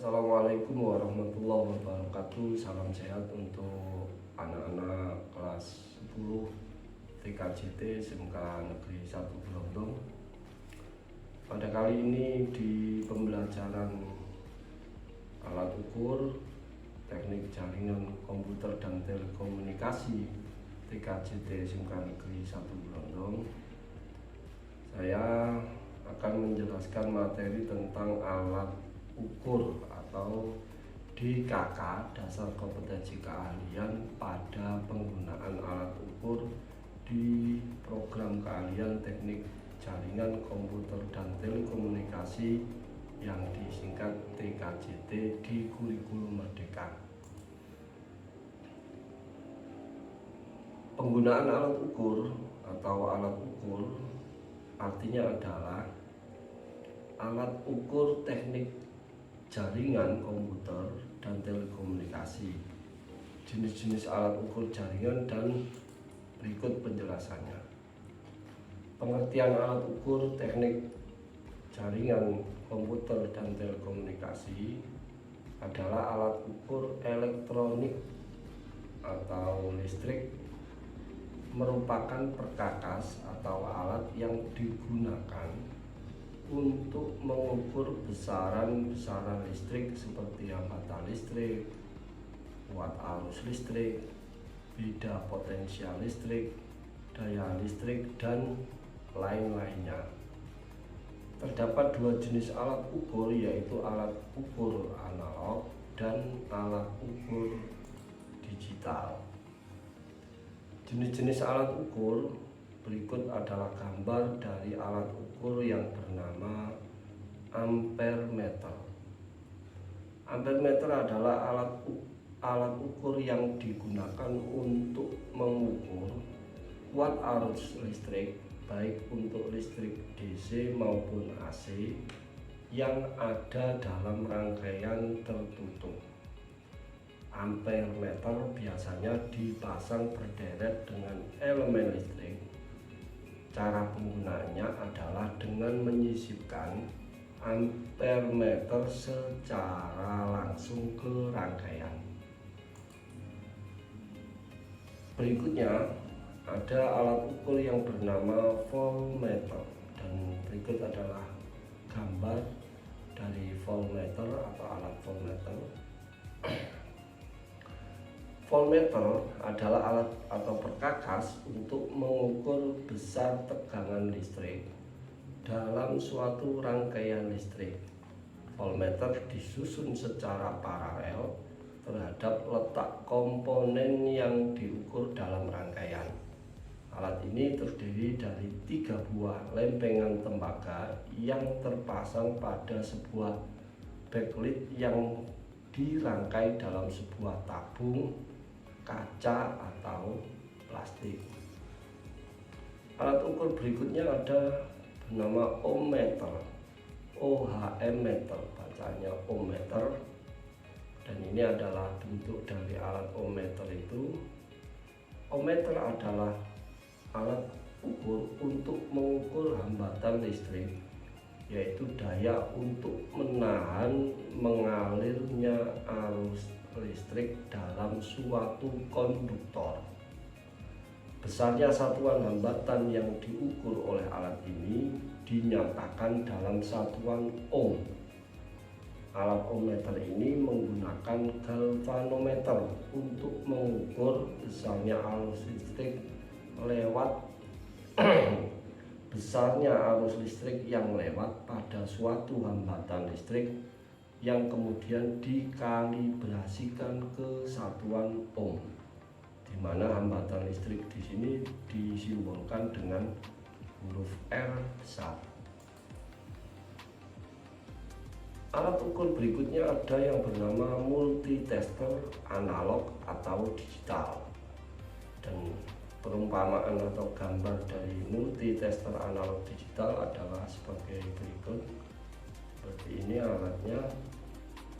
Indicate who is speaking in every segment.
Speaker 1: Assalamualaikum warahmatullahi wabarakatuh. Salam sehat untuk anak-anak kelas 10 TKJT SMK Negeri 1 Blondong. Pada kali ini di pembelajaran alat ukur teknik jaringan komputer dan telekomunikasi TKJT SMK Negeri 1 Blondong, saya akan menjelaskan materi tentang alat ukur atau DKK, dasar kompetensi keahlian pada penggunaan alat ukur di program keahlian teknik jaringan komputer dan telekomunikasi yang disingkat TKJT di kurikulum Merdeka. Penggunaan alat ukur atau alat ukur artinya adalah alat ukur teknik jaringan komputer dan telekomunikasi. Jenis-jenis alat ukur jaringan dan berikut penjelasannya. Pengertian alat ukur teknik jaringan komputer dan telekomunikasi adalah alat ukur elektronik atau listrik, merupakan perkakas atau alat yang digunakan untuk mengukur besaran-besaran listrik seperti hambatan listrik, watt arus listrik, beda potensial listrik, daya listrik, dan lain-lainnya. Terdapat dua jenis alat ukur, yaitu alat ukur analog dan alat ukur digital. Jenis-jenis alat ukur berikut adalah gambar dari alat ukur yang bernama ampermeter. Ampermeter adalah alat ukur yang digunakan untuk mengukur watt arus listrik, baik untuk listrik DC maupun AC yang ada dalam rangkaian tertutup. Ampermeter biasanya dipasang berderet dengan elemen listrik. Cara penggunaannya adalah dengan menyisipkan ampermeter secara langsung ke rangkaian. Berikutnya ada alat ukur yang bernama voltmeter, dan berikut adalah gambar dari voltmeter atau alat voltmeter. Voltmeter adalah alat atau perkakas untuk mengukur besar tegangan listrik dalam suatu rangkaian listrik. Voltmeter disusun secara paralel terhadap letak komponen yang diukur dalam rangkaian. Alat ini terdiri dari 3 buah lempengan tembaga yang terpasang pada sebuah backlit yang dirangkai dalam sebuah tabung kaca atau plastik. Alat ukur berikutnya ada bernama ohmmeter, OHM meter, bacanya ohmmeter, dan ini adalah bentuk dari alat ohmmeter itu. Ohmmeter adalah alat ukur untuk mengukur hambatan listrik, yaitu daya untuk menahan mengalirnya arus listrik dalam suatu konduktor. Besarnya satuan hambatan yang diukur oleh alat ini dinyatakan dalam satuan ohm. Alat ohmmeter ini menggunakan galvanometer untuk mengukur besarnya arus listrik lewat besarnya arus listrik yang lewat pada suatu hambatan listrik yang kemudian dikalibrasikan ke satuan ohm, di mana hambatan listrik di sini disimbolkan dengan huruf R besar. Alat ukur berikutnya ada yang bernama multitester analog atau digital, dan perumpamaan atau gambar dari multitester analog digital adalah sebagai berikut. Seperti ini alatnya,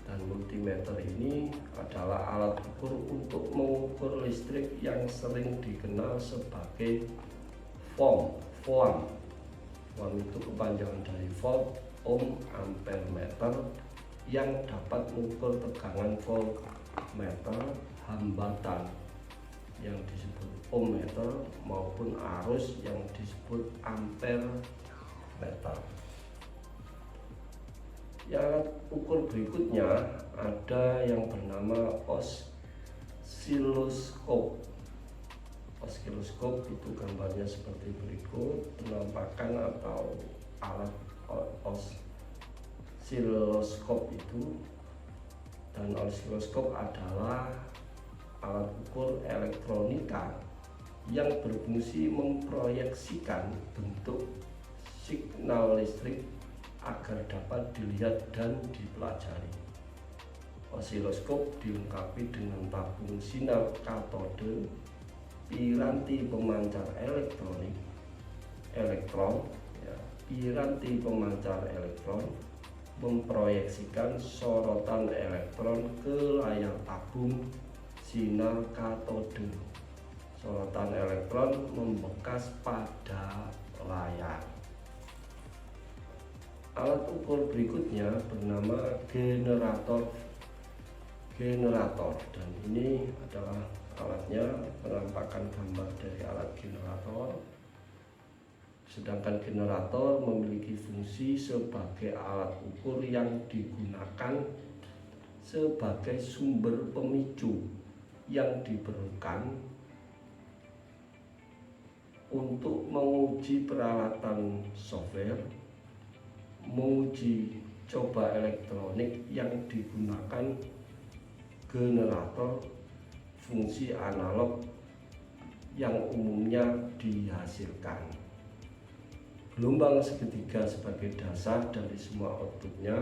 Speaker 1: dan multimeter ini adalah alat ukur untuk mengukur listrik yang sering dikenal sebagai Vohm. Vohm itu kepanjangan dari volt, ohm, ampere, meter, yang dapat mengukur tegangan voltmeter, hambatan yang disebut ohmmeter maupun arus yang disebut ampermeter. Yang alat ukur berikutnya ada yang bernama osiloskop. Osiloskop itu gambarnya seperti berikut, penampakan atau alat osiloskop itu. Dan osiloskop adalah alat ukur elektronika yang berfungsi memproyeksikan bentuk signal listrik agar dapat dilihat dan dipelajari. Osiloskop dilengkapi dengan tabung sinar katode, piranti pemancar piranti pemancar elektron, memproyeksikan sorotan elektron ke layar tabung sinar katode. Sorotan elektron membekas pada layar. Alat ukur berikutnya bernama generator, dan ini adalah alatnya, penampakan gambar dari alat generator. Sedangkan generator memiliki fungsi sebagai alat ukur yang digunakan sebagai sumber pemicu yang diperlukan untuk menguji peralatan software, menguji coba elektronik yang digunakan generator fungsi analog yang umumnya dihasilkan. Gelombang segitiga sebagai dasar dari semua outputnya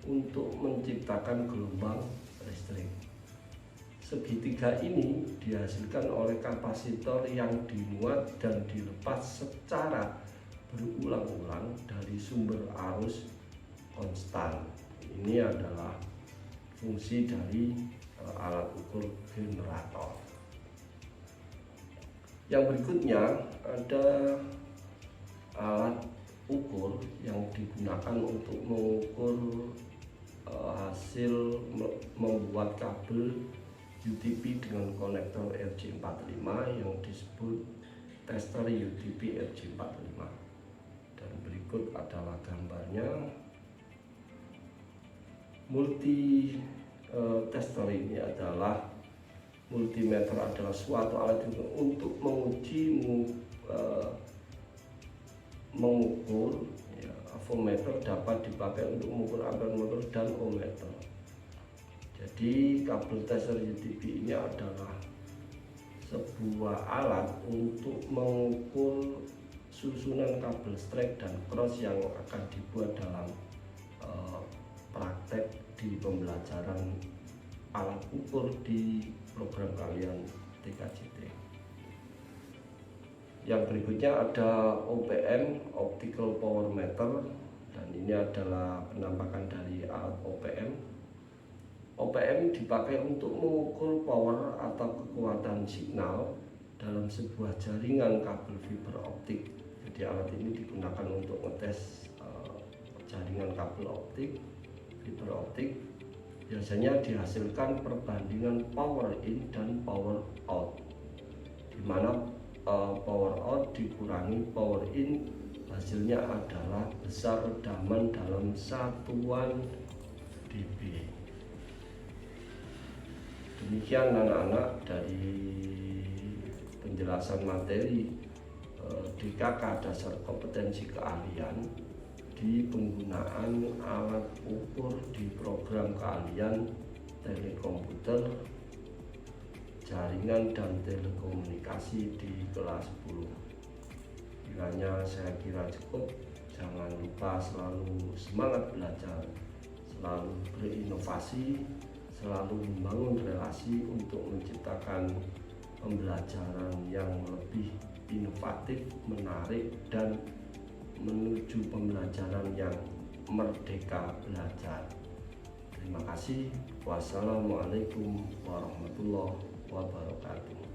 Speaker 1: untuk menciptakan gelombang listrik. Segitiga ini dihasilkan oleh kapasitor yang dimuat dan dilepas secara berulang-ulang dari sumber arus konstan. Ini adalah fungsi dari alat ukur generator. Yang berikutnya ada alat ukur yang digunakan untuk mengukur hasil membuat kabel UTP dengan konektor RJ45 yang disebut tester UTP RJ45. Dan berikut adalah gambarnya. Tester ini adalah multimeter, adalah suatu alat untuk menguji mengukur ya, avometer dapat dipakai untuk mengukur ampermeter dan ohmmeter. Jadi kabel tester UTP ini adalah sebuah alat untuk mengukur susunan kabel strike dan cross yang akan dibuat dalam praktek di pembelajaran alat ukur di program kalian TKJT. Yang berikutnya ada OPM, Optical Power Meter, dan ini adalah penampakan dari alat OPM. OPM dipakai untuk mengukur power atau kekuatan signal dalam sebuah jaringan kabel fiber optik. Jadi alat ini digunakan untuk ngetes jaringan kabel optik, fiber optik. Biasanya dihasilkan perbandingan power in dan power out, di mana power out dikurangi power in, hasilnya adalah besar redaman dalam satuan dB. Demikian anak-anak dari penjelasan materi DKK dasar kompetensi keahlian di penggunaan alat ukur di program keahlian telekomputer, jaringan dan telekomunikasi di kelas 10. Kiranya saya kira cukup. Jangan lupa selalu semangat belajar, selalu berinovasi, selalu membangun relasi untuk menciptakan pembelajaran yang lebih inovatif, menarik, dan menuju pembelajaran yang merdeka belajar. Terima kasih. Wassalamualaikum warahmatullahi wabarakatuh.